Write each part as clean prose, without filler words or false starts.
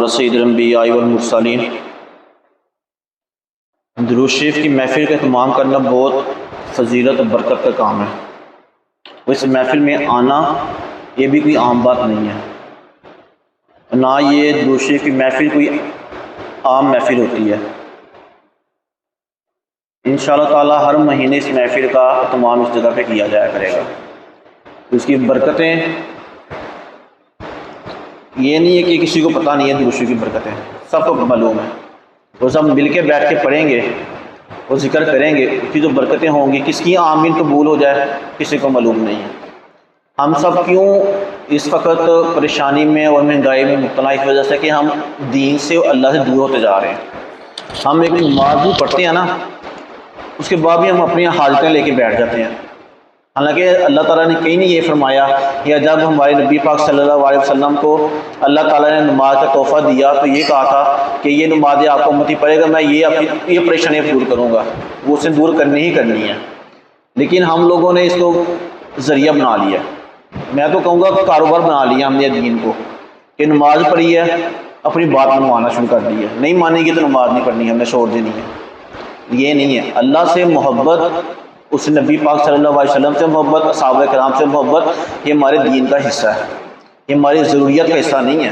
علی سید الانبیاء والمرسلین۔ درود شریف کی محفل کا اہتمام کرنا بہت فضیلت اور برکت کا کام ہے۔ اس محفل میں آنا یہ بھی کوئی عام بات نہیں ہے، نہ یہ درود شریف کی محفل کوئی عام محفل ہوتی ہے۔ انشاءاللہ تعالی ہر مہینے اس محفل کا اہتمام اس جگہ پہ کیا جایا کرے گا۔ اس کی برکتیں یہ نہیں ہے کہ کسی کو پتہ نہیں ہے، درود شریف کی برکتیں سب کو معلوم ہے، اور سب مل کے بیٹھ کے پڑھیں گے اور ذکر کریں گے، اس کی جو برکتیں ہوں گی، کس کی آمین قبول ہو جائے کسی کو معلوم نہیں ہے۔ ہم سب کیوں اس وقت پریشانی میں اور مہنگائی میں مبتلا، اس وجہ سے کہ ہم دین سے اور اللہ سے دور ہوتے جا رہے ہیں۔ ہم ایک نماز بھی پڑھتے ہیں نا، اس کے بعد بھی ہم اپنی حاجتیں لے کے بیٹھ جاتے ہیں، حالانکہ اللہ تعالیٰ نے کہیں نہیں یہ فرمایا، یا جب ہمارے نبی پاک صلی اللہ علیہ وسلم کو اللہ تعالیٰ نے نماز کا تحفہ دیا تو یہ کہا تھا کہ یہ نماز آپ کو امتی پڑھے گا، میں یہ پریشانیاں دور کروں گا، وہ اسے دور کرنی ہی کرنی ہے۔ لیکن ہم لوگوں نے اس کو ذریعہ بنا لیا، میں تو کہوں گا کہ کاروبار بنا لیا ہم نے دین کو، کہ نماز پڑھی ہے اپنی بات منوانا شروع کر دی ہے، نہیں مانیں گے تو نماز نہیں پڑھنی ہے، ہم نے چھوڑ دینی ہے۔ یہ نہیں ہے، اللہ سے محبت، اس نبی پاک صلی اللہ علیہ وسلم سے محبت، صحابہ کرام سے محبت، یہ ہمارے دین کا حصہ ہے، یہ ہماری ضروریت کا حصہ نہیں ہے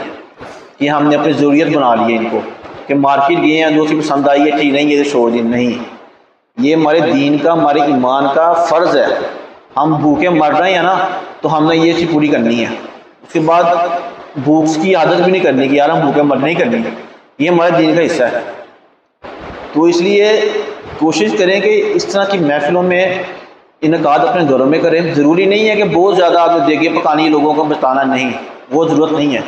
کہ ہم نے اپنی ضروریت بنا لی ہے ان کو، کہ مارکیٹ گئے ہیں جو سی پسند آئی ہے ٹھیک نہیں یہ چھوڑ دیں، نہیں، یہ ہمارے دین کا، ہمارے ایمان کا فرض ہے۔ ہم بھوکے مر رہے ہیں نا تو ہم نے یہ چیز پوری کرنی ہے، اس کے بعد بھوک کی عادت بھی نہیں کرنی کہ یار ہم بھوکے مر نہیں کرنی، یہ ہمارے دین کا حصہ ہے۔ تو اس لیے کوشش کریں کہ اس طرح کی محفلوں میں انعقاد اپنے گھروں میں کریں۔ ضروری نہیں ہے کہ بہت زیادہ آپ دیکھیے پکانی لوگوں کو بتانا، نہیں، وہ ضرورت نہیں ہے۔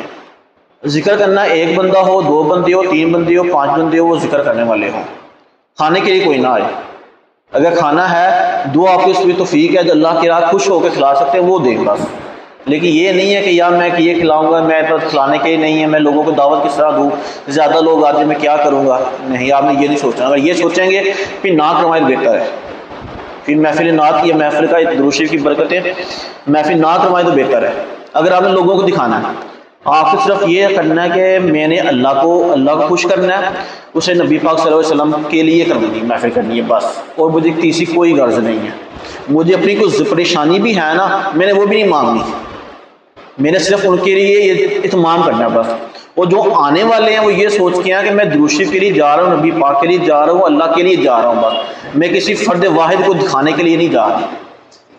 ذکر کرنا ایک بندہ ہو، دو بندے ہو، تین بندے ہو، پانچ بندے ہو، وہ ذکر کرنے والے ہوں، کھانے کے لیے کوئی نہ آئے۔ اگر کھانا ہے دو آپ کو اس میں توفیق ہے جو اللہ کے راہ خوش ہو کے کھلا سکتے ہیں وہ دیں بس، لیکن یہ نہیں ہے کہ یار میں یہ کھلاؤں گا، میں تو کھلانے کے ہی نہیں ہے، میں لوگوں کو دعوت کس طرح دوں، زیادہ لوگ آتے میں کیا کروں گا، نہیں، آپ نے یہ نہیں سوچنا۔ اگر یہ سوچیں گے پھر نہ کروائیں بہتر ہے، پھر محفل نعت یا محفل کا درود شریف کی برکتیں محفل نہ کروائیں تو بہتر ہے۔ اگر آپ نے لوگوں کو دکھانا ہے، آپ کو صرف یہ کرنا ہے کہ میں نے اللہ کو خوش کرنا ہے، اسے نبی پاک صلی اللہ علیہ وسلم کے لیے کرنی ہے، محفل کرنی ہے بس، اور مجھے کسی کوئی غرض نہیں ہے۔ مجھے اپنی کوئی پریشانی بھی ہے نا، میں نے وہ بھی نہیں مانگنی، میں نے صرف ان کے لیے یہ اہتمام کرنا ہے بس۔ اور جو آنے والے ہیں وہ یہ سوچ کے ہیں کہ میں درود شریف کے لیے جا رہا ہوں، نبی پاک کے لیے جا رہا ہوں، اللہ کے لیے جا رہا ہوں بس، میں کسی فرد واحد کو دکھانے کے لیے نہیں جا رہا۔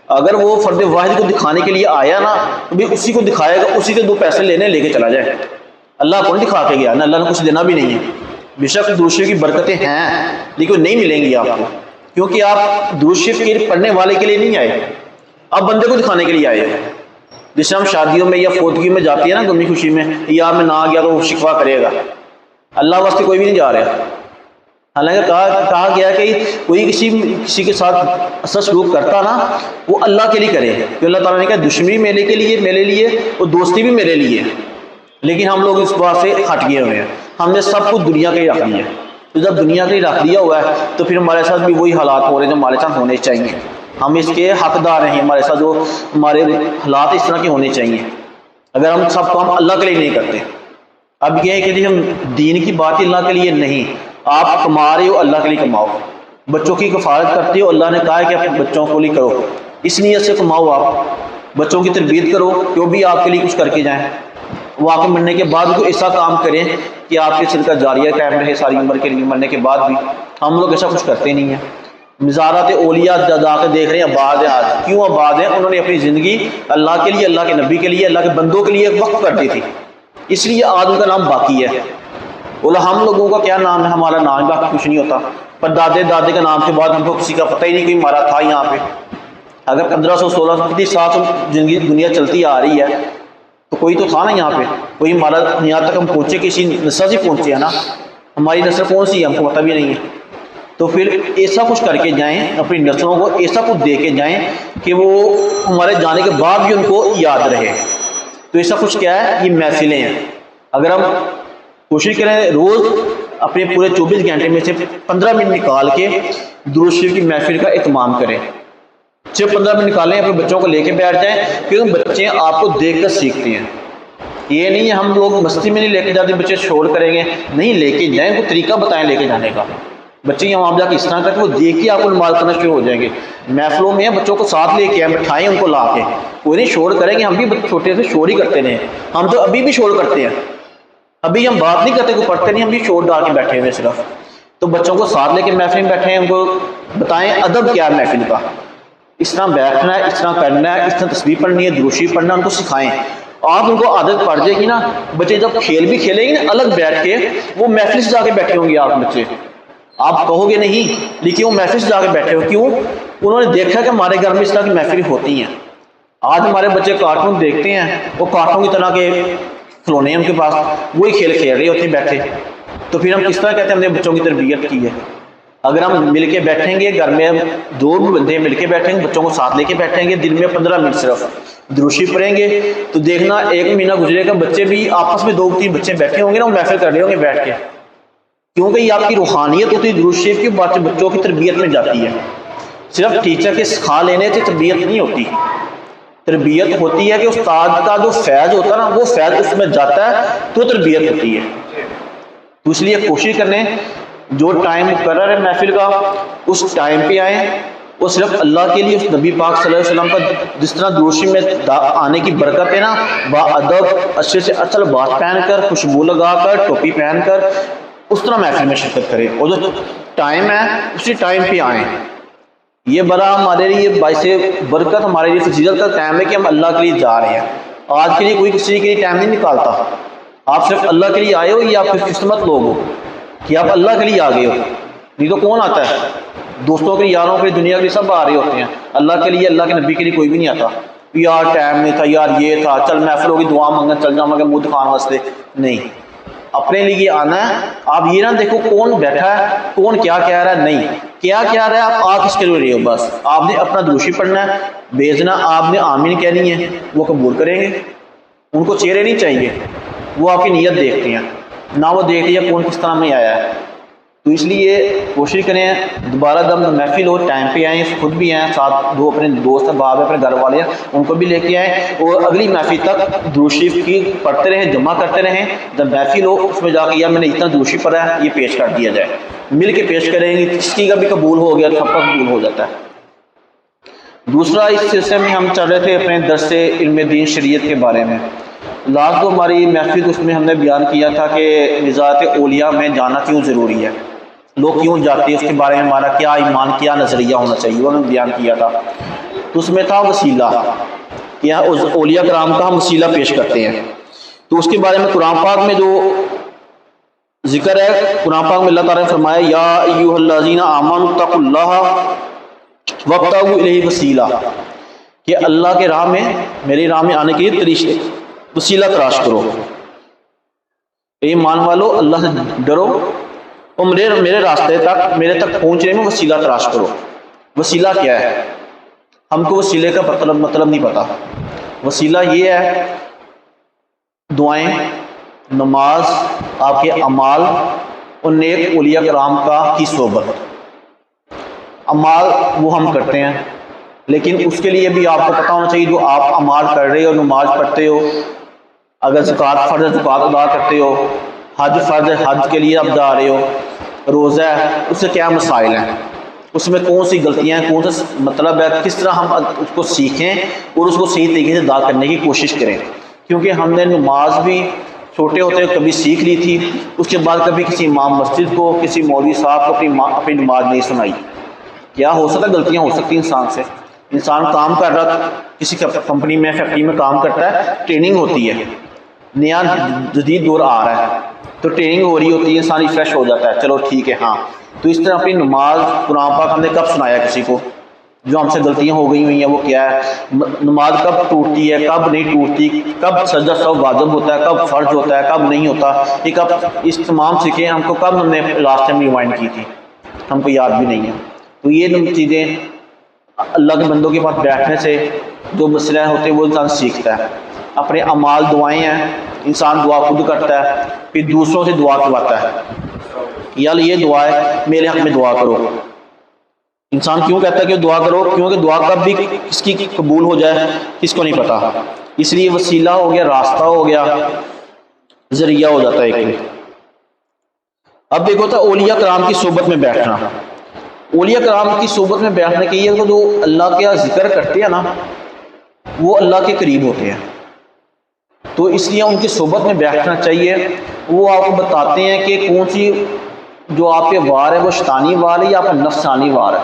اگر وہ فرد واحد کو دکھانے کے لیے آیا نا تو بھی اسی کو دکھائے گا، اسی سے دو پیسے لینے لے کے چلا جائے، اللہ کو نہیں دکھا کے گیا نا، اللہ نے کچھ دینا بھی نہیں ہے۔ بے شک درود شریف کی برکتیں ہیں لیکن نہیں ملیں گی آپ کو، کیونکہ آپ درود شریف کے پڑھنے والے کے لیے نہیں آئے، آپ بندے کو دکھانے کے لیے آئے ہیں۔ جیسے ہم شادیوں میں یا فوتگی میں جاتے ہیں نا غمی خوشی میں، یا میں نہ گیا تو وہ شکوہ کرے گا، اللہ واسطے کوئی بھی نہیں جا رہا۔ حالانکہ کہا گیا کہ کوئی کسی کے ساتھ اچھا سلوک کرتا نا وہ اللہ کے لیے کرے، کہ اللہ تعالیٰ نے کہا دشمنی میرے لیے اور دوستی بھی میرے لیے، لیکن ہم لوگ اس بات سے ہٹ گئے ہوئے ہیں، ہم نے سب کچھ دنیا کے لیے رکھ لیا۔ تو جب دنیا کے لیے رکھ دیا ہوا ہے تو پھر ہمارے ساتھ بھی وہی حالات ہو رہے ہیں جو ہمارے ساتھ ہونے چاہیے، ہم اس کے حقدار ہیں، ہمارے ساتھ جو ہمارے حالات اس طرح کے ہونے چاہیے اگر ہم سب کام اللہ کے لیے نہیں کرتے۔ اب یہ ہے کہ جی ہم دین کی بات اللہ کے لیے نہیں، آپ کما رہے ہو اللہ کے لیے کماؤ، بچوں کی کفالت کرتے ہو، اللہ نے کہا ہے کہ اپنے بچوں کو لیے کرو، اس نیت سے کماؤ، آپ بچوں کی تربیت کرو کہ وہ بھی آپ کے لیے کچھ کر کے جائیں، وہ آپ کے مرنے کے بعد کوئی ایسا کام کریں کہ آپ کے صدقہ جاریہ قائم رہے ساری عمر کے لیے، مرنے کے بعد بھی۔ ہم لوگ ایسا کچھ کرتے نہیں ہیں۔ مزارات اولیاء جا کے دیکھ رہے ہیں آباد ہیں، آج کیوں آباد ہیں؟ انہوں نے اپنی زندگی اللہ کے لیے، اللہ کے نبی کے لیے، اللہ کے بندوں کے لیے وقف کر دی تھی، اس لیے آج ان کا نام باقی ہے۔ بولا ہم لوگوں کا کیا نام ہے؟ ہمارا نام باقی کچھ نہیں ہوتا، پر دادے کا نام کے بعد ہم کو کسی کا پتہ ہی نہیں کوئی ہمارا تھا یہاں پہ۔ اگر 1500-1600 کتنی سال زندگی دنیا چلتی آ رہی ہے تو کوئی تو تھا نا یہاں پہ، کوئی ہمارا یہاں تک ہم پہنچے، کسی نسل سے پہنچے ہیں نا، ہماری نسل کون سی ہے ہم کو پتہ بھی نہیں ہے۔ تو پھر ایسا کچھ کر کے جائیں، اپنی نسلوں کو ایسا کچھ دے کے جائیں کہ وہ ہمارے جانے کے بعد بھی ان کو یاد رہے۔ تو ایسا کچھ کیا ہے؟ یہ محفلیں ہیں۔ اگر ہم کوشش کریں روز اپنے پورے 24 گھنٹے میں سے 15 منٹ نکال کے درود شریف کی محفل کا اہتمام کریں، صرف 15 منٹ نکالیں، اپنے بچوں کو لے کے بیٹھ جائیں، کیونکہ بچے آپ کو دیکھ کر سیکھتے ہیں۔ یہ نہیں ہے ہم لوگ مستی میں نہیں لے کے جاتے بچے شور کریں گے، نہیں لے کے جائیں، کو طریقہ بتائیں لے کے جانے کا. بچے یہاں وہاں جا کے اس طرح کرتے وہ دیکھ کے آپ کو نماز پڑھنا شروع ہو جائیں گے. محفلوں میں بچوں کو ساتھ لے کے آئیں، بٹھائیں ان کو لا کے، کوئی نہیں شور کریں گے. ہم بھی چھوٹے سے شور ہی کرتے رہے، ہم تو ابھی بھی شور کرتے ہیں، ابھی ہم بات نہیں کرتے، کوئی پڑھتے نہیں، ہم بھی شور ڈال کے بیٹھے ہوئے صرف. تو بچوں کو ساتھ لے کے محفل میں بیٹھے ہیں، ان کو بتائیں ادب کیا ہے محفل کا، اس طرح بیٹھنا ہے، اس طرح کرنا ہے، اس طرح تسبیح پڑھنی ہے، دروشی پڑھنا، ان کو سکھائیں. آپ ان کو عادت پڑ جائے گی نا، بچے جب کھیل بھی کھیلیں گے نا الگ بیٹھ کے، وہ محفل سے جا کے بیٹھے ہوں گے. آپ بچے آپ کہو گے نہیں، لیکن وہ محفل سے جا کے بیٹھے ہو. کیوں؟ انہوں نے دیکھا کہ ہمارے گھر میں اس طرح کی محفل ہوتی ہیں. آج ہمارے بچے کارٹون دیکھتے ہیں، وہ کارٹون کی طرح کے کھلونے ہیں ان کے پاس، وہی کھیل کھیل رہے ہوتے ہیں بیٹھے. تو پھر ہم کس طرح کہتے ہیں ہم نے بچوں کی تربیت کی ہے؟ اگر ہم مل کے بیٹھیں گے گھر میں، 2 بندے مل کے بیٹھیں گے، بچوں کو ساتھ لے کے بیٹھیں گے، دن میں 15 منٹ صرف دروشی پڑھیں گے، تو دیکھنا 1 مہینہ گزرے گا، بچے بھی آپس میں 2-3 بچے بیٹھے ہوں گے نا، وہ محفل کر رہے ہوں گے بیٹھ کے. کیونکہ یہ آپ کی روحانیت ہوتی ہے، درود شریف کی بچوں کی تربیت میں جاتی ہے. صرف ٹیچر کے سکھا لینے سے تربیت نہیں ہوتی، تربیت ہوتی ہے کہ استاد کا جو فیض ہوتا ہے نا، وہ فیض اس میں جاتا ہے تو تربیت ہوتی ہے. تو اس لیے کوشش کریں جو ٹائم مقرر ہے محفل کا اس ٹائم پہ آئیں، وہ صرف اللہ کے لیے. اس نبی پاک صلی اللہ علیہ وسلم کا جس طرح دروشی میں آنے کی برکت ہے نا، با ادب اچھے سے اصل بات پہن کر، خوشبو لگا کر، ٹوپی پہن کر، اس طرح محفل میں شرکت کریں، اور جو ٹائم ہے اسی ٹائم پہ آئیں. یہ بڑا ہمارے لیے باعث برکت، ہمارے لیے فضیلت کا ٹائم ہے کہ ہم اللہ کے لیے جا رہے ہیں. آج کے لیے کوئی کسی کے لیے ٹائم نہیں نکالتا. آپ صرف اللہ کے لیے آئے ہو، یہ آپ خوش قسمت لوگ ہو کہ آپ اللہ کے لیے آ گئے ہو. نہیں تو کون آتا ہے؟ دوستوں کے لیے، یاروں کے لیے، دنیا کے لیے سب آ رہے ہوتے ہیں. اللہ کے لیے، اللہ کے نبی کے لیے کوئی بھی نہیں آتا. یار ٹائم نہیں تھا، یار یہ تھا، چل محفل ہوگی دعا مانگنے چل جاؤں گا منہ دکھانے واسطے. نہیں، اپنے لیے آنا ہے. آپ یہ نہ دیکھو کون بیٹھا ہے، کون کیا کہہ رہا ہے، نہیں، کیا کہہ رہا ہے آپ آ کس کے لیے رہے ہو. بس آپ نے اپنا دروشی پڑھنا ہے، بھیجنا، آپ نے آمین کہنی ہے، وہ قبول کریں گے. ان کو چہرے نہیں چاہیے، وہ آپ کی نیت دیکھتے ہیں، نہ وہ دیکھتے ہیں کون کس طرح میں آیا ہے. تو اس لیے کوشش کریں دوبارہ جب محفل ہو ٹائم پہ آئیں، خود بھی آئیں، ساتھ 2 اپنے دوست ہیں، باپ اپنے گھر والے ہیں، ان کو بھی لے کے آئیں، اور اگلی محفل تک درود شریف کی پڑھتے رہیں، جمع کرتے رہیں. جب محفل ہو اس میں جا کے یار میں نے اتنا درود شریف پڑھا ہے، یہ پیش کر دیا جائے، مل کے پیش کریں گے. کس کی کا بھی قبول ہو گیا، سب کا قبول ہو جاتا ہے. دوسرا اس سلسلے میں ہم چل رہے تھے اپنے درس علم دین شریعت کے بارے میں. لاسٹ جو ہماری محفل اس میں ہم نے بیان کیا تھا کہ وزارت اولیاء میں جانا کیوں ضروری ہے، لوگ کیوں جاتے ہیں، اس کے بارے میں ہمارا کیا ایمان، کیا نظریہ ہونا چاہیے، وہ ہم نے بیان کیا تھا. تو اس میں تھا وسیلہ، کہ اولیاء کرام کا ہم وسیلہ پیش کرتے ہیں. تو اس کے بارے میں قرآن پاک میں جو ذکر ہے، قرآن پاک میں اللہ تعالیٰ نے فرمایا یا ایھا الذین آمنوا اتقوا اللہ وابتغوا الیہ وسیلہ، کہ اللہ کے راہ میں، میری راہ میں آنے کے لیے طریقے، وسیلہ تلاش کرو. ایمان والو اللہ سے ڈرو، اور میرے راستے تک، میرے تک پہنچنے میں وسیلہ تلاش کرو. وسیلہ کیا ہے؟ ہم کو وسیلے کا مطلب نہیں پتا. وسیلہ یہ ہے دعائیں، نماز، آپ کے اعمال اور نیک اولیاء کرام کی صحبت. اعمال وہ ہم کرتے ہیں، لیکن اس کے لیے بھی آپ کو پتہ ہونا چاہیے جو آپ اعمال کر رہے ہو، نماز پڑھتے ہو، اگر زکوٰۃ فرض ہے زکوٰۃ ادا کرتے ہو، حج فرض ہے حج کے لیے آپ جا رہے ہو، روزہ ہے، اس سے کیا مسائل ہیں، اس میں کون سی غلطیاں ہیں، کون سا مطلب ہے، کس طرح ہم اس کو سیکھیں اور اس کو صحیح طریقے سے ادا کرنے کی کوشش کریں. کیونکہ ہم نے نماز بھی چھوٹے ہوتے کبھی سیکھ لی تھی، اس کے بعد کبھی کسی امام مسجد کو، کسی مولوی صاحب کو اپنی نماز نہیں سنائی. کیا ہو سکتا ہے، غلطیاں ہو سکتی ہیں انسان سے. انسان کام کر رہا، کسی کمپنی میں، فیکٹری میں کام کرتا ہے، ٹریننگ ہوتی ہے، نیا جدید دور آ رہا ہے تو ٹریننگ ہو رہی ہوتی ہے، انسان ریفریش ہو جاتا ہے، چلو ٹھیک ہے ہاں. تو اس طرح اپنی نماز، قرآن پاک ہم نے کب سنایا کسی کو، جو ہم سے غلطیاں ہو گئی ہوئی ہیں وہ کیا ہے، نماز کب ٹوٹتی ہے، کب نہیں ٹوٹتی، کب سجدہ سہو واجب ہوتا ہے، کب فرض ہوتا ہے، کب نہیں ہوتا، یہ کب، اس تمام سیکھیں ہم کو کب ہم نے لاسٹ ٹائم ریوائنڈ کی تھی، ہم کو یاد بھی نہیں ہے. تو یہ چیزیں اللہ کے بندوں کے پاس بیٹھنے سے جو مسئلہ ہوتے ہیں وہ انسان سیکھتا ہے. اپنے اعمال دعائیں ہیں، انسان دعا خود کرتا ہے، پھر دوسروں سے دعا کرواتا ہے، یار یہ دعا ہے میرے حق میں دعا کرو. انسان کیوں کہتا ہے کہ دعا کرو؟ کیونکہ دعا کب بھی کس کی قبول ہو جائے کس کو نہیں پتا. اس لیے وسیلہ ہو گیا، راستہ ہو گیا، ذریعہ ہو جاتا ہے ایک۔ اب دیکھو تھا اولیاء کرام کی صحبت میں بیٹھنا، اولیاء کرام کی صحبت میں بیٹھنے کے یہ جو اللہ کا ذکر کرتے ہیں نا وہ اللہ کے قریب ہوتے ہیں، تو اس لیے ان کی صحبت میں بیٹھنا چاہیے۔ وہ آپ کو بتاتے ہیں کہ کون سی جو آپ کے وار ہے وہ شیطانی وار ہے یا آپ کا نفسانی وار ہے،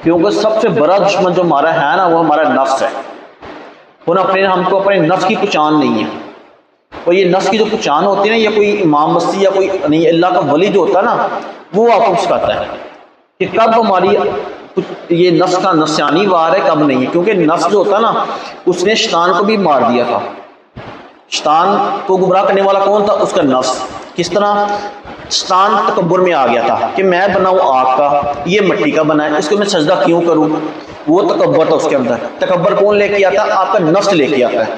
کیونکہ سب سے بڑا دشمن جو ہمارا ہے نا وہ ہمارا نفس ہے۔ ہم کو اپنے نفس کی پہچان نہیں ہے، اور یہ نفس کی جو پہچان ہوتی ہے نا، یہ کوئی امام مستی یا کوئی نہیں، اللہ کا ولی جو ہوتا ہے نا وہ آپ کو سکھاتا ہے کہ کب ہماری یہ نفس کا نفسانی وار ہے کب نہیں ہے، کیونکہ نفس جو ہوتا ہے نا اس نے شیطان کو بھی مار دیا تھا۔ شیطان کو گمراہ کرنے والا کون تھا؟ اس کا نفس۔ کس طرح؟ شیطان تکبر میں آ گیا تھا کہ میں بناؤں آگ کا، یہ مٹی کا بنا ہے، اس کو میں سجدہ کیوں کروں؟ وہ تکبر تھا اس کے اندر۔ تکبر کون لے کے آتا ہے؟ آپ کا نفس لے کے آتا ہے۔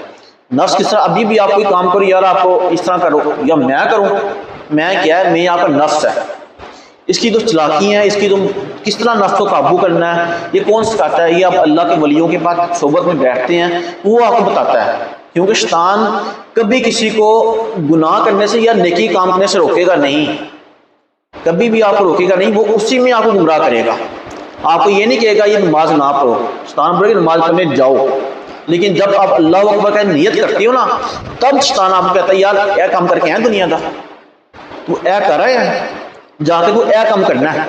نفس کس طرح؟ ابھی بھی آپ کوئی کام کرو، یار آپ کو اس طرح کرو، یا میں کروں، میں کیا ہے؟ میں آپ کا نفس ہے۔ اس کی جو چلاکی ہے، اس کی جو کس طرح نفس کو قابو کرنا ہے، یہ کون سکھاتا ہے؟ یہ آپ اللہ کے ولیوں کے پاس صحبت میں بیٹھتے ہیں، وہ آپ کو بتاتا ہے، کیونکہ شیطان کبھی کسی کو گناہ کرنے سے یا نیکی کام کرنے سے روکے گا نہیں، کبھی بھی آپ کو روکے گا نہیں، وہ اسی میں آپ کو گمراہ کرے گا۔ آپ کو یہ نہیں کہے گا یہ نماز نہ پڑھو، شیطان بولے کہ نماز پڑھنے جاؤ، لیکن جب آپ اللہ اکبر کا نیت کرتے ہو نا تب شیطان آپ کو کہتا ہے یار اے کام کر کے ہیں دنیا کا، تو اے کر رہے ہیں، جا کے وہ اے کام کرنا ہے۔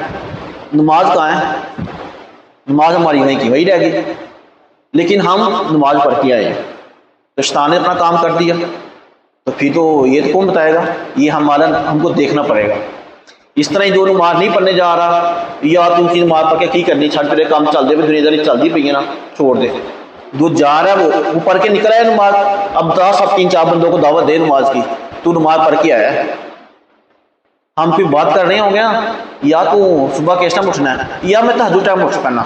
نماز کہاں ہے؟ نماز ہماری نہیں کی وہی رہ گئی، لیکن ہم نماز پڑھ کے آئے ہیں، تو شیطان نے اپنا کام کر دیا، تو پھر تو یہ تو کون بتائے گا؟ یہ ہم کو دیکھنا پڑے گا۔ اس طرح ہی جو نماز نہیں پڑھنے جا رہا، یا تو کی نماز پڑھ کے کی کرنی، چھڑ تیرے کام چل دے، دنیا داری چلتی پئی ہے نا، چھوڑ دے۔ جو جا رہا ہے وہ پڑھ کے نکل آیا نماز، اب 10 اب 3-4 بندوں کو دعوت دے نماز کی، تو نماز پڑھ کے آیا ہے۔ ہم پھر بات کر رہے ہوں گے یا تو صبح کس ٹائم اٹھنا ہے، یا میں تہجد ٹائم اٹھ پڑنا،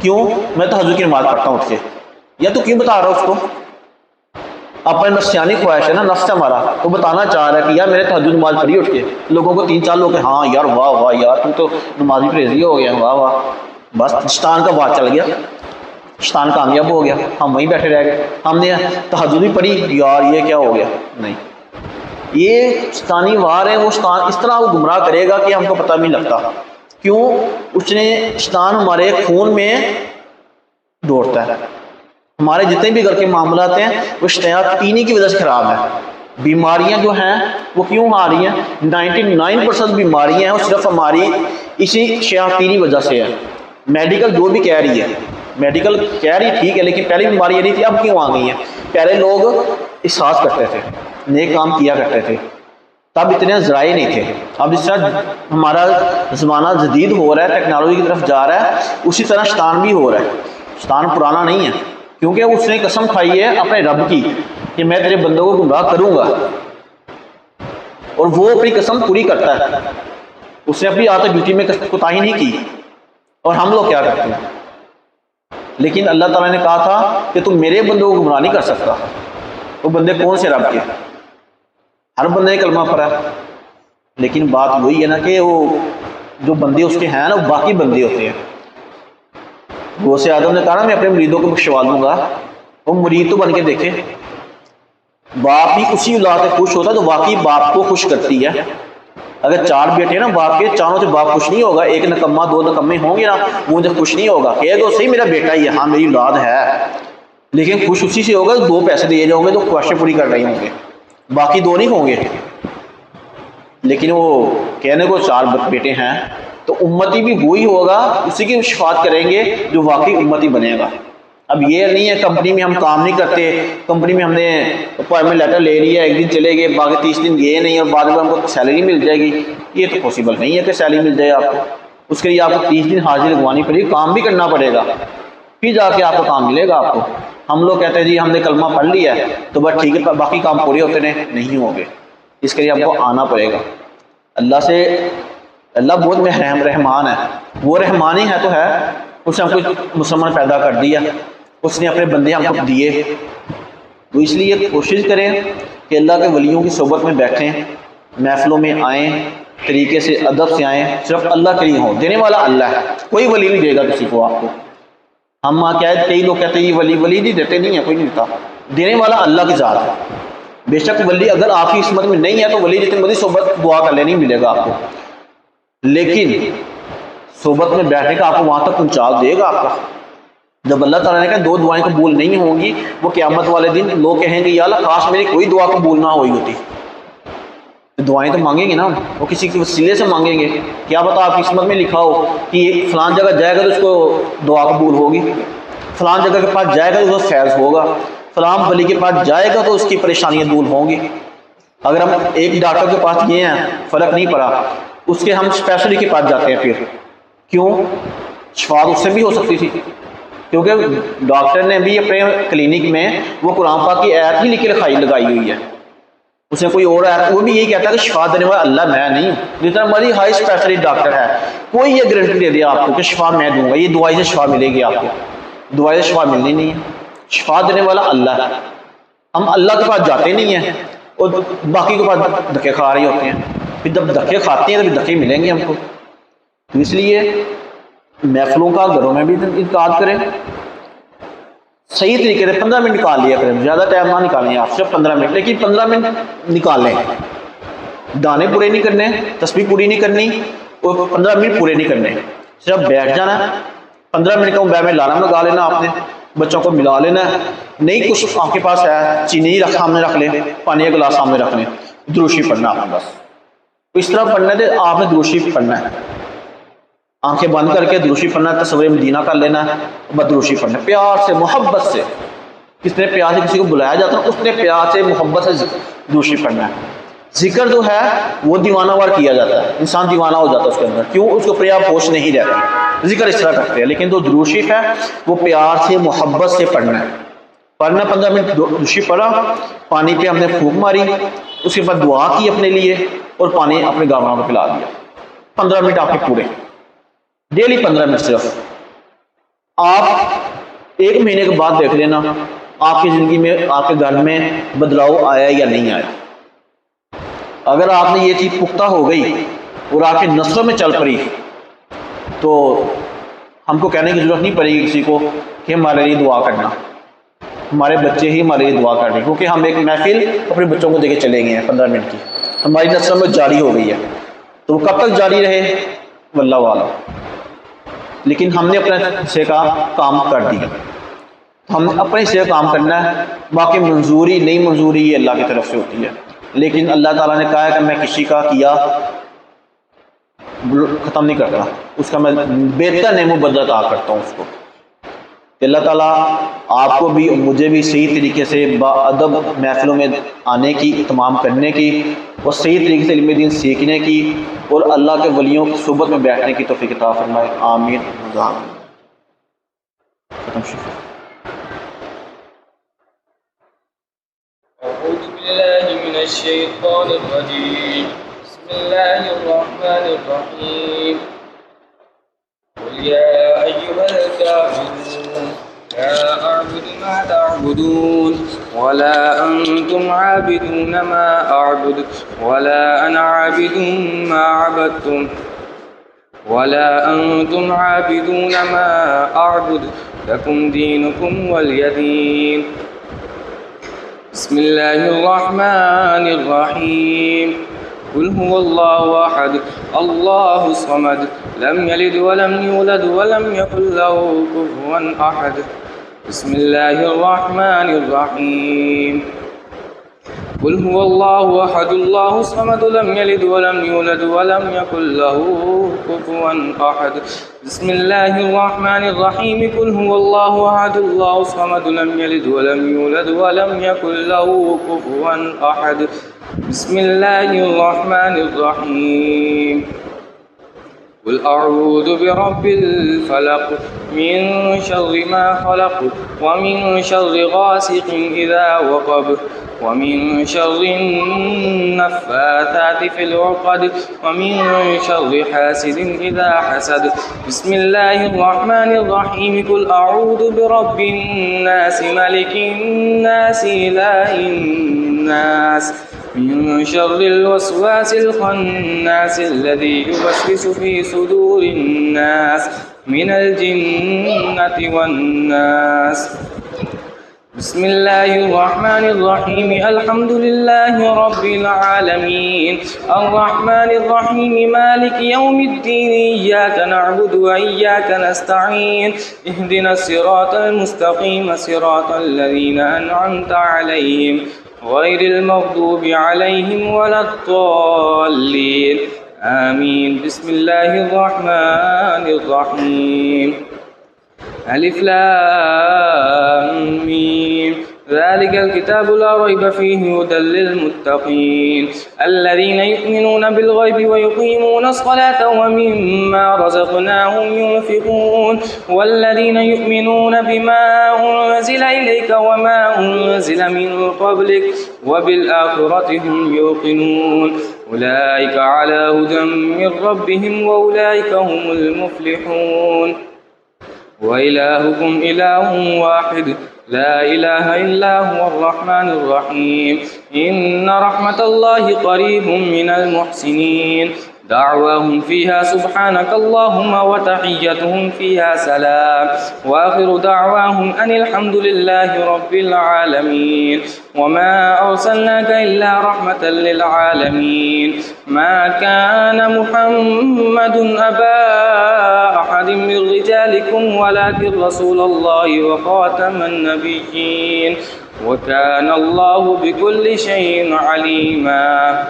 کیوں؟ میں تہجد کی نماز پڑھتا ہوں اٹھ کے، یا تو کیوں بتا رہا اس کو؟ اپنے نفسیانی خواہش ہے نا، نفس ہمارا وہ بتانا چاہ رہا ہے کہ یار میرے تہجد نماز پڑھی اٹھ کے، لوگوں کو 3-4 لوگ کہ ہاں یار واہ واہ یار تم تو نمازی پرہیزی ہو گیا، واہ واہ، بس شیطان کا بات چل گیا، شیطان کامیاب ہو گیا، ہم وہیں بیٹھے رہ گئے، ہم نے تہجد بھی پڑھی، یار یہ کیا ہو گیا؟ نہیں، یہ شیطانی وار ہے۔ وہ شیطان اس طرح وہ گمراہ کرے گا کہ ہم کو پتہ نہیں لگتا، کیوں؟ اس نے شیطان ہمارے خون میں دوڑتا ہے، ہمارے جتنے بھی گھر کے معاملات ہیں وہ شیاطینی کی وجہ سے خراب ہیں۔ بیماریاں جو ہیں وہ کیوں آ رہی ہیں؟ 99% بیماریاں ہیں وہ صرف ہماری اسی شیاطینی وجہ سے ہے۔ میڈیکل جو بھی کہہ رہی ہے، میڈیکل کہہ رہی ٹھیک ہے، لیکن پہلی بیماری یہ نہیں تھی، اب کیوں آ گئی ہیں؟ پہلے لوگ احساس کرتے تھے، نیک کام کیا کرتے تھے، تب اتنے ذرائع نہیں تھے۔ اب اس طرح ہمارا زمانہ جدید ہو رہا ہے، ٹیکنالوجی کی طرف جا رہا ہے، اسی طرح شیطان بھی ہو رہا ہے۔ شیطان پرانا نہیں ہے، کیونکہ اس نے قسم کھائی ہے اپنے رب کی کہ میں تیرے بندوں کو گمراہ کروں گا، اور وہ اپنی قسم پوری کرتا ہے۔ اس نے اپنی عادت ڈیوٹی میں کوتاہی نہیں کی، اور ہم لوگ کیا کرتے ہیں؟ لیکن اللہ تعالیٰ نے کہا تھا کہ تم میرے بندوں کو گمراہ نہیں کر سکتا۔ وہ بندے کون سے؟ رب کے۔ ہر بندے نے کلمہ پڑھا، لیکن بات وہی ہے نا کہ وہ جو بندے اس کے ہیں نا وہ باقی بندے ہوتے ہیں۔ غوث اعظم نے کہا نا میں اپنے مریدوں کو بخشوا دوں گا، وہ مرید تو بن کے دیکھے، باپ بھی اسی اولاد سے خوش ہوتا ہے جو واقعی باپ کو خوش کرتی ہے۔ اگر 4 بیٹے نا باپ کے، چاروں سے باپ خوش نہیں ہوگا، ایک نکما 2 نکمے ہوں گے نا، وہ مجھے خوش نہیں ہوگا، کہے گا صحیح میرا بیٹا ہی ہے، ہاں میری اولاد ہے، لیکن خوش اسی سے ہوگا 2 پیسے دیے جاؤں گے تو خواہشیں پوری کر رہے ہوں گے، باقی 2 نہیں ہوں گے۔ لیکن وہ کہنے کو 4 بیٹے ہیں تو امتی بھی وہی ہوگا، اسی کی شفاعت کریں گے جو واقعی امتی بنے گا۔ اب یہ نہیں ہے کمپنی میں ہم کام نہیں کرتے، کمپنی میں ہم نے اپوائنٹمنٹ لیٹر لے لیا، ایک دن چلے گئے، باقی 30 دن گئے نہیں، اور بعد میں ہم کو سیلری مل جائے گی۔ یہ تو پاسبل نہیں ہے کہ سیلری مل جائے آپ کو، اس کے لیے آپ کو 30 دن حاضری لگوانی پڑے گی، کام بھی کرنا پڑے گا، پھر جا کے آپ کو کام ملے گا آپ کو۔ ہم لوگ کہتے ہیں جی ہم نے کلمہ پڑھ لیا ہے تو بس ٹھیک ہے، باقی کام پورے ہوتے نہیں ہوں گے، اس کے لیے آپ کو آنا پڑے گا اللہ سے۔ اللہ بہت رحمان ہے، وہ رحمان ہی ہے تو ہے، اس نے ہم کو مسلمان پیدا کر دیا، اس نے اپنے بندے ہم کو دیے، تو اس لیے کوشش کریں کہ اللہ کے ولیوں کی صحبت میں بیٹھیں، محفلوں میں آئیں، طریقے سے ادب سے آئیں، صرف اللہ کے لیے ہوں، دینے والا اللہ ہے، کوئی ولی نہیں دے گا کسی کو آپ کو۔ ہم کئی لوگ کہتے ہیں یہ ولی نہیں دیتے، نہیں ہے، کوئی نہیں دیتا، دینے والا اللہ کی ذات ہے. بے شک ولی اگر آپ کی قسمت میں نہیں ہے تو ولی جتنی مرضی صحبت دعا کر لے نہیں ملے گا آپ کو، لیکن صحبت میں بیٹھنے کا آپ کو وہاں تک پہنچا دے گا آپ کا. جب اللہ تعالیٰ نے کہا 2 دعائیں قبول نہیں ہوں گی، وہ قیامت والے دن لوگ کہیں گے یا اللہ کاش میری کوئی دعا قبول نہ ہوئی ہوتی. دعائیں تو مانگیں گے نا، وہ کسی کے وسیلے سے مانگیں گے. کیا پتا آپ کی قسمت میں لکھا ہو کہ فلان جگہ جائے گا تو اس کو دعا قبول ہوگی، فلان جگہ کے پاس جائے گا تو اس کو فیض ہوگا، فلان ولی کے پاس جائے گا تو اس کی پریشانیاں دور ہوں گی. اگر ہم ایک ڈاکٹر کے پاس گئے ہیں فرق نہیں پڑا، اس کے ہم اسپیشلسٹ کے پاس جاتے ہیں. پھر کیوں؟ شفا اس سے بھی ہو سکتی تھی، کیونکہ ڈاکٹر نے بھی اپنے کلینک میں وہ قرآن پاک کی آیت ہی لگائی ہوئی ہے. اس نے کوئی اور آیت، وہ بھی یہی کہتا ہے کہ شفا دینے والا اللہ میں نہیں ہوں. جتنا ہماری ہائی اسپیشلسٹ ڈاکٹر ہے کوئی یہ گارنٹی دے دیا آپ کو کہ شفا میں دوں گا، یہ دوائی سے شفا ملے گی، آپ کو دوائی سے شفا ملنی نہیں ہے. شفا دینے والا اللہ ہے. ہم اللہ کے پاس جاتے نہیں ہیں اور باقی کے پاس دھکے کھا رہے ہوتے ہیں. پھر جب دھکے کھاتے ہیں تو دھکے ملیں گے ہم کو. تو اس لیے محفلوں کا گھروں میں بھی انعقاد کریں صحیح طریقے سے. 15 منٹ نکال لیا کریں، زیادہ ٹائم نہ نکالیں آپ، صرف 15 منٹ، لیکن 15 منٹ نکالیں. دانے پورے نہیں کرنے، تسبیح پوری نہیں کرنی، اور 15 منٹ پورے نہیں کرنے. صرف بیٹھ جانا، 15 منٹ کا موبائل میں الارم لگا لینا، آپ نے بچوں کو ملا لینا. نہیں کچھ آپ کے پاس ہے، چینی سامنے رکھ لیں، پانی کا گلاس سامنے رکھ لیں، درود شریف پڑھنا آپ نے. بس اس طرح پڑھنا ہے تو آپ نے درود شریف پڑھنا ہے. آنکھیں بند کر کے درود شریف پڑھنا ہے، تصور مدینہ کر لینا ہے، بس درود شریف پڑھنا ہے پیار سے، محبت سے. کس نے پیار سے کسی کو بلایا جاتا ہے، اس نے پیار سے محبت سے درود شریف پڑھنا ہے. ذکر جو ہے وہ دیوانہ وار کیا جاتا ہے، انسان دیوانہ ہو جاتا ہے اس کے اندر. کیوں؟ اس کو پریا پوش نہیں رہتا. ذکر اس طرح کرتے ہیں، لیکن جو درود شریف ہے وہ پیار سے محبت سے پڑھنا ہے. پڑھنا 15 منٹ درود شریف پڑھا، پانی پہ ہم نے پھونک ماری، اس کے بعد دعا کی اپنے لیے اور پانی اپنے گاؤں کو پلا دیا. 15 منٹ آپ کے پورے، ڈیلی 15 منٹ. صرف آپ 1 مہینے کے بعد دیکھ لینا آپ کی زندگی میں، آپ کے گھر میں بدلاؤ آیا یا نہیں آیا. اگر آپ نے یہ چیز پختہ ہو گئی اور آپ کے نسلوں میں چل پڑی تو ہم کو کہنے کی ضرورت نہیں پڑے گی کسی کو کہ ہمارے لیے دعا کرنا. ہمارے بچے ہی ہمارے لیے دعا کر رہے ہیں، کیونکہ ہم ایک محفل اپنے بچوں کو دے کے چلے گئے ہیں 15 منٹ کی، ہماری نسلوں میں جاری ہو گئی ہے. تو وہ کب تک جاری رہے واللہ اعلم، لیکن ہم نے اپنے حصے کا کام کر دیا. ہم اپنے حصے کا کام کرنا ہے، باقی منظوری نہیں منظوری یہ اللہ کی طرف سے ہوتی ہے. لیکن اللہ تعالیٰ نے کہا ہے کہ میں کسی کا کیا ختم نہیں کرتا، اس کا میں بہتر نعم و بدلہ عطا کرتا ہوں اس کو. اللہ تعالیٰ آپ کو بھی مجھے بھی صحیح طریقے سے با ادب محفلوں میں آنے کی، اہتمام کرنے کی، اور صحیح طریقے سے علم دین سیکھنے کی، اور اللہ کے ولیوں کی صحبت میں بیٹھنے کی توفیق عطا فرمائے. آمین. ختم شکر. أعوذ بالله من الشيطان الرجيم. بسم الله الرحمن الرحيم. قل يا أيها الكافرون لا أعبد ما تعبدون ولا أنتم عابدون ما أعبد ولا أنا عابد ما عبدتم ولا أنتم عابدون ما أعبد لكم دينكم ولي دين. بسم الله الرحمن الرحيم. قل هو الله أحد الله الصمد لم يلد ولم يولد ولم يكن له كفوا أحد. بسم الله الرحمن الرحيم. قل هو الله أحد الله الصمد لم يلد ولم يولد ولم يكن له كفوا أحد. بسم الله الرحمن الرحيم. قل هو الله أحد الله الصمد لم يلد ولم يولد ولم يكن له كفوا أحد. بسم الله الرحمن الرحيم. قل أعوذ برب الفلق من شر ما خلق ومن شر غاسق إذا وقب ومن شر النفاثات في العقد ومن شر حاسد إذا حسد. بسم الله الرحمن الرحيم. قل أعوذ برب الناس ملك الناس إله الناس من شر الوسواس الخناس الذي يوسوس في صدور الناس من الجنة والناس. بسم الله الرحمن الرحيم الحمد لله رب العالمين الرحمن الرحيم مالك يوم الدين إياك نعبد وإياك نستعين اهدنا الصراط المستقيم صراط الذين أنعمت عليهم غير المغضوب عليهم ولا الضالين آمين. بسم الله الرحمن الرحيم ألف لام ميم ذلك الكتاب لا ريب فيه هدى للمتقين الذين يؤمنون بالغيب ويقيمون الصلاة ومما رزقناهم ينفقون والذين يؤمنون بما أنزل إليك وما أنزل من قبلك وبالآخرة هم يوقنون أولئك على هدى من ربهم وأولئك هم المفلحون. وإلهكم إله واحد لا إله إلا هو الرحمن الرحيم إن رحمة الله قريب من المحسنين دعواهم فيها سبحانك اللهم وتحيتهم فيها سلام وآخر دعواهم أن الحمد لله رب العالمين. وما أرسلناك إلا رحمة للعالمين. ما كان محمد أبا أحد من رجالكم ولكن رسول الله وخاتم النبيين وكان الله بكل شيء عليما.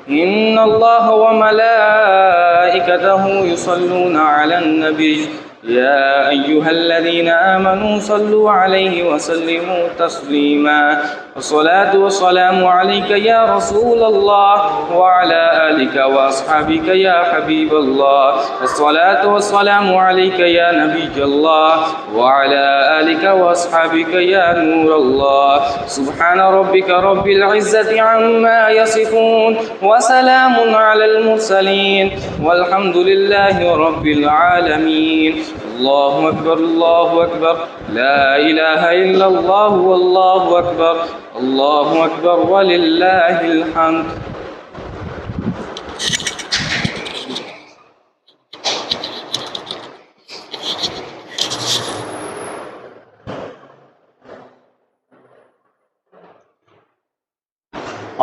إن الله وملائكته يصلون على النبي يا أيها الذين آمنوا صلوا عليه وسلموا تسليما. والصلاة والسلام عليك يا رسول الله وعلى آلك وأصحابك يا حبيب الله. والصلاة والسلام عليك يا نبي الله وعلى آلك وأصحابك يا نور الله. سبحان ربك رب العزة عما يصفون وسلام على المرسلين والحمد لله رب العالمين. الله أكبر الله أكبر لا إله إلا الله والله أكبر الله أكبر ولله الحمد.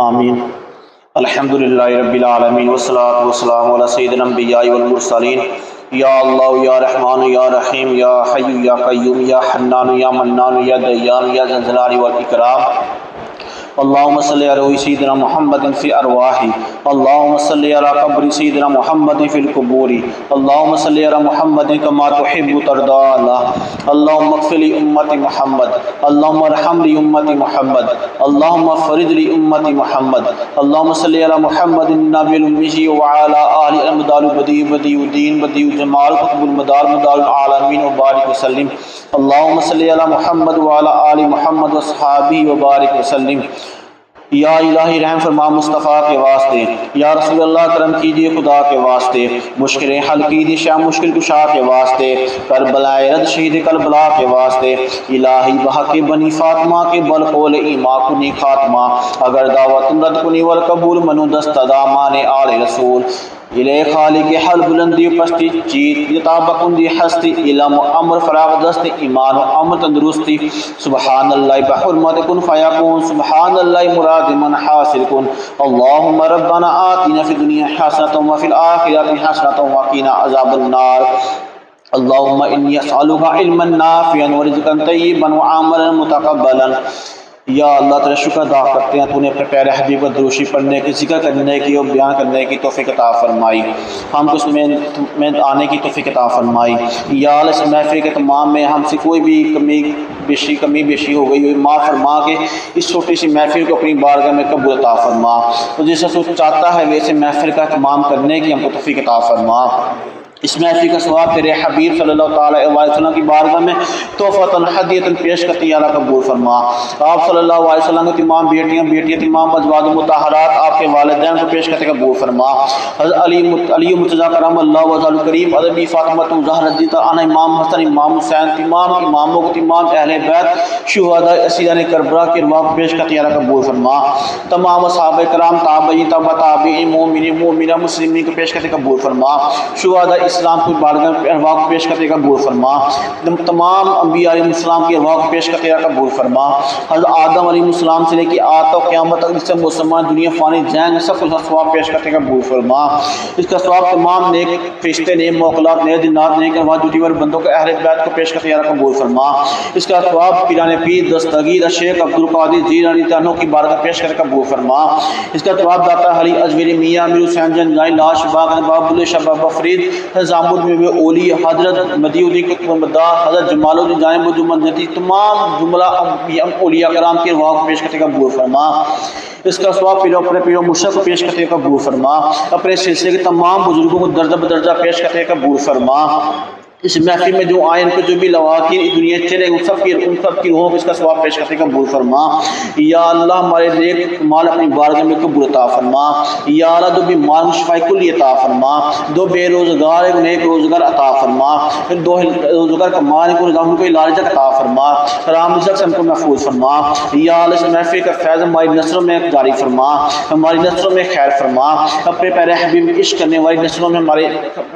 آمین. الحمدللہ رب العالمین والصلاة والسلام علی سید الانبیاء والمرسلین. یا اللہ یا رحمان یا رحیم یا حی یا قیوم یا حنان یا منان یا دیان یا ذی الجلال والاکرام. اللهم صل على سيدنا محمد في أرواح اللهم صل على قبر سيدنا محمد في القبور اللهم صل على محمد كما تحب ترضى اللهم اغفر لأمة محمد اللهم ارحم لأمة محمد اللهم فرج لأمة محمد اللهم صل على محمد النبي الأمي وعلى آله المدار بديع الدين بديع الجمال قطب المدار مدار العالمين وبارك وسلم. اللهم صل على محمد وعلى آل محمد وصحابه وبارك وسلم. یا الہی رحم فرما مصطفیٰ کے واسطے. یا رسول اللہ کرم کیجیے خدا کے واسطے. مشکلیں حل کیجیے شاہ مشکل کشا کے واسطے. کربلا رد شہید کربلا کے واسطے. الہی بحق بنی فاطمہ کے بل قول ایما کنی خاتمہ. اگر دعوت رد کنی والقبول منو دست دامان آل رسول. الہ خالق حل بلندی پستی چیت یتابقن دی ہستی علم امر فراغ دست ایمان و امر تندرستی. سبحان اللہ بحرمت کن فیکون سبحان اللہ مراد من حاصل کن. اللہم ربنا آتنا فی الدنیا حسنۃ وفی الآخرۃ حسنۃ وقنا عذاب النار. اللہم انی اسألک علما نافعا ورزقا طیبا وعملا متقبلا. یا اللہ تیرا شکر ادا کرتے ہیں تو نے اپنے پیارے حبیب کو دروشی پڑھنے کی ذکر کرنے کی اور بیان کرنے کی توفیق عطا فرمائی. ہم کو اس میں آنے کی توفیق عطا فرمائی. یا اللہ اس محفل کے تمام میں ہم سے کوئی بھی کمی بیشی ہو گئی ہوئی معاف فرما کے اس چھوٹی سی محفل کو اپنی بارگاہ میں قبول عطا فرما. تو جیسا تو چاہتا ہے ویسے محفل کا اہتمام کرنے کی ہم کو توفیق عطا فرما. اس محفل کا ثواب تیرے حبیب صلی اللہ تعالیٰ علیہ وسلم کی بارگاہ میں تحفۃ ہدیۃ پیش کرتی اللہ قبول فرما. آپ صلی اللہ علیہ وسلم کی تمام بیٹیاں تمام ازواج مطہرات آپ کے والدین کو پیش کرتے قبول فرما. حضرت علی مرتضیٰ کرم اللہ وجہ کریم ادبی فاطمہ زہرا رضی اللہ عنہ امام حسن امام حسین تمام اماموں کو تمام اہل بیت شہداء اسیران کربلا کے ارواح پیش کرتی اللہ قبول فرما. تمام صحابہ کرام تابعین تابعین مومنین مومنہ مسلمین کو پیش کرتے قبول فرما. شہداء السلام کی بارگاہ میں ارواح کو پیش کرتے قبول فرما، تمام انبیاء علیہ السلام کی ارواح کو پیش کرتے قبول فرما، حضرت آدم علیہ السلام سے لے کے آتا و قیامت تک جس سے مسلمان دنیا فانی جائیں گے سب کو ثواب پیش کرتے قبول فرما۔ اس کا ثواب تمام نیک فرشتے، نیک موکلات، نیک جنات، نیک ارواح ڈیوٹی والے بندوں کو اہل بیت کو پیش کرتے قبول فرما۔ اس کا ثواب پیران پیر دستگیر شیخ عبدالقادر جیلانی تانوں کی بارگاہ پیش کرتے قبول فرما۔ اس کا ثواب داتا علی اجمیری میاں امیر حسین جنگائی لاش باغ باب بلے شاہ بابا فرید نظام الدین اولی حضرت مدی الدین قطب مداح حضرت جمال الدین جانب الجمل جتی تمام جملہ اولیاء کرام کے ارواح کو پیش کرتے قبول فرما۔ اس کا ثواب اپنے پیرو مرشد کو پیش کرتے قبول فرما۔ اپنے سلسلے کے تمام بزرگوں کو درجہ بدرجہ پیش کرتے قبول فرما۔ اس محفل میں جو آئے ان کو جو بھی لواکین دنیا چلے ان سب کی روحوں کو اس کا ثواب پیش کرتے قبول فرما۔ یا اللہ ہمارے نیک مال اپنی بارگاہ میں قبول عطا فرما۔ یا اللہ جو بھی مال شفاء کلی عطا فرما، دو بے روزگار ایک نیک روزگار عطا فرما، دو روزگار کمانے کو ان کو علاج عطا فرما، حرام رزق سے ہم کو محفوظ فرما۔ یا اللہ اس محفل کا فیض ہماری نسلوں میں جاری فرما، ہماری نسلوں میں خیر فرما، اپنے پیارے حبیب عشق کرنے والی نسلوں میں ہمارے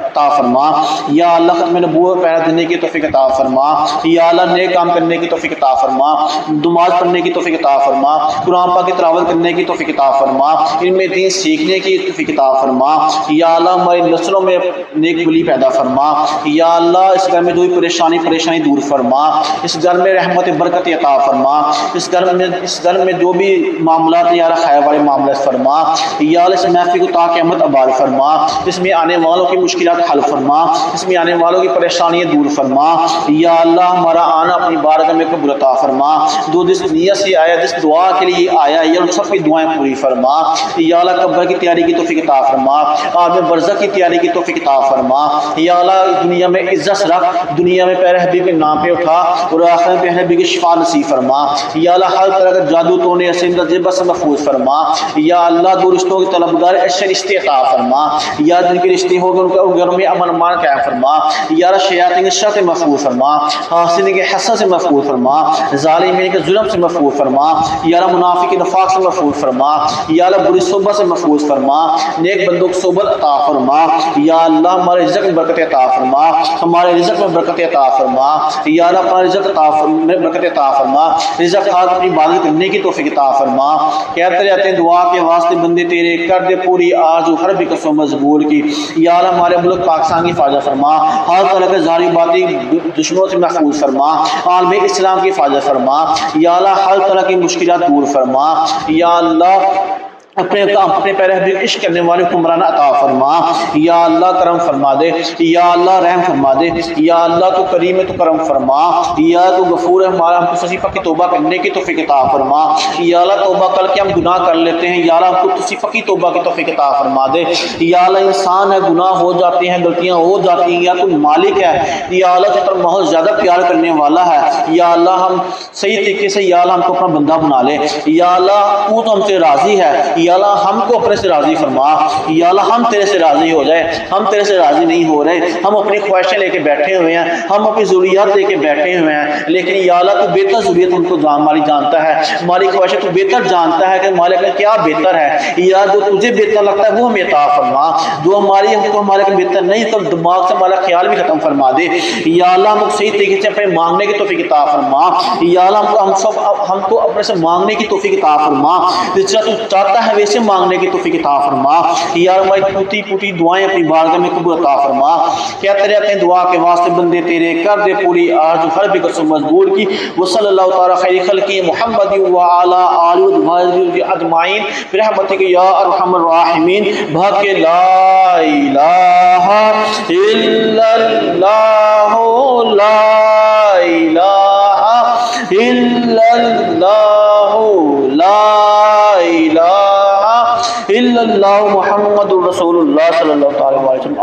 عطا فرما۔ یا اللہ ختم پہرا دینے کی توفیق عطا فرما۔ یا اللہ نیک کام کرنے کی توفیق عطا فرما، نماز پڑھنے کی توفیق عطا فرما، قرآن پاک کی تلاوت کرنے کی توفیق عطا فرما، ان میں دین سیکھنے کی توفیق عطا فرما۔ یا اللہ ہماری نسلوں میں نیک ولی پیدا فرما۔ یا اللہ اس گھر میں جو بھی پریشانی دور فرما، اس گھر میں رحمت برکت عطا فرما، اس گھر میں جو بھی معاملات یا خیر والے معاملات فرما۔ یا اللہ اس محفل کو تا قیامت آباد فرما، اس میں آنے والوں کی مشکلات حل فرما، اس میں آنے والوں کی پریشانیاں دور فرما۔ یا اللہ ہمارا آنا اپنی بارگاہ میں قبول عطا فرما، جو جس نیت سے آیا جس دعا کے لیے آیا یا ان سب کی دعائیں پوری فرما۔ یا اللہ قبر کی تیاری کی توفیق عطا فرما، عالم برزخ کی تیاری کی توفیق عطا فرما۔ یا اللہ دنیا میں عزت رکھ، دنیا میں پیارے حبیب کے نام پہ اٹھا اور آخرت میں پیارے حبیب کی شفا نصیب فرما۔ یا اللہ ہر طرح کا جادو تونے اسم جذبہ سے محفوظ فرما۔ یا اللہ دو رشتوں کے طلبگار اچھے رشتے عطا فرما، یا جن کے رشتے ہو گئے ان کے گھروں میں امن امان قائم فرما۔ یا اللہ شیاطین کے شر سے محفوظ فرما، حاسدین کے حسد سے محفوظ فرما، ظالمین کے ظلم سے محفوظ فرما۔ یا اللہ منافق کے نفاق سے محفوظ فرما۔ یا اللہ بری صحبت سے محفوظ فرما، نیک بندوں کی صحبت عطا فرما۔ یا اللہ ہمارے رزق میں برکت عطا فرما، ہمارے رزق میں برکت عطا فرما۔ یا اللہ اپنا رزق میں برکت عطا فرما، رزق خاص اپنی عبادت کرنے کی توفیق عطا فرما۔ کہتے رہتے ہیں دعا کے واسطے بندے تیرے کر دے پوری آرزو ہر بھی قسم مضبوط کی۔ یا اللہ ہمارے ملک پاکستان کی حفاظت فرما، ہر طرح کے ظاہری باطنی دشمنوں سے محفوظ فرما، عالم اسلام کی حفاظت فرما۔ یا اللہ ہر طرح کی مشکلات دور فرما۔ یا اللہ اپنے پیارے حبیب عشق کرنے والے حکمران عطا فرما۔ یا اللہ کرم فرما دے، یا اللہ رحم فرما دے، یا اللہ تو کریم ہے تو کرم فرما، یا تو غفور ہے ہمارا ہم کو صفیفہ کی توبہ کرنے کی توفیق عطا فرما۔ یا اللہ توبہ کر کے ہم گناہ کر لیتے ہیں، یا اللہ ہم کو صفیفہ کی توبہ کی توفیق عطا فرما دے۔ یا اللہ انسان ہے گناہ ہو جاتے ہیں غلطیاں ہو جاتی ہیں، یا تو مالک ہے یا اللہ تو بہت زیادہ پیار کرنے والا ہے۔ یا اللہ ہم صحیح طریقے سے یا اللہ ہم کو اپنا بندہ بنا لے۔ یا اللہ تو ہم سے راضی ہے، یا اللہ ہم کو اپنے سے راضی فرما۔ یا اللہ ہم تیرے سے راضی ہو جائے، ہم تیرے سے راضی نہیں ہو رہے، ہم اپنی خواہشیں لے کے بیٹھے ہوئے ہیں، ہم اپنی ضروریات لے کے بیٹھے ہوئے ہیں، لیکن یا اللہ تو بہتر ضروریت ہم کو ہماری جانتا ہے، ہماری خواہشیں تو بہتر جانتا ہے کہ مالک میں کیا بہتر ہے۔ یا جو تجھے بہتر لگتا ہے وہ ہمیں عطا فرما، جو ہماری ہم کو ہمارے بہتر نہیں تو دماغ سے ہمارا خیال بھی ختم فرما دے۔ یا اللہ ہم کو صحیح طریقے سے اپنے مانگنے کی توفیق عطا فرما۔ یا اللہ ہم کو اپنے سے مانگنے کی توفیق عطا فرما، جس طرح تو چاہتا ہے ویسے مانگنے کی توفیق عطا فرما۔ یا ہماری ٹوٹی پوٹی دعائیں اپنی بارگاہ میں قبول عطا فرما۔ کہتے رہتے ہیں دعا کے واسطے بندے تیرے کر دے پوری آرزو ہر بھی قسم مجبور کی۔ وصلی اللہ تعالی خیر خلقی محمد وعلی آلہ وصحبہ اجمعین برحمتک یا ارحم الراحمین۔ بھاگ کے لا الہ الا اللہ لا الہ الا اللہ لا الہ الا اللہ محمد رسول اللہ صلی اللہ علیہ وسلم۔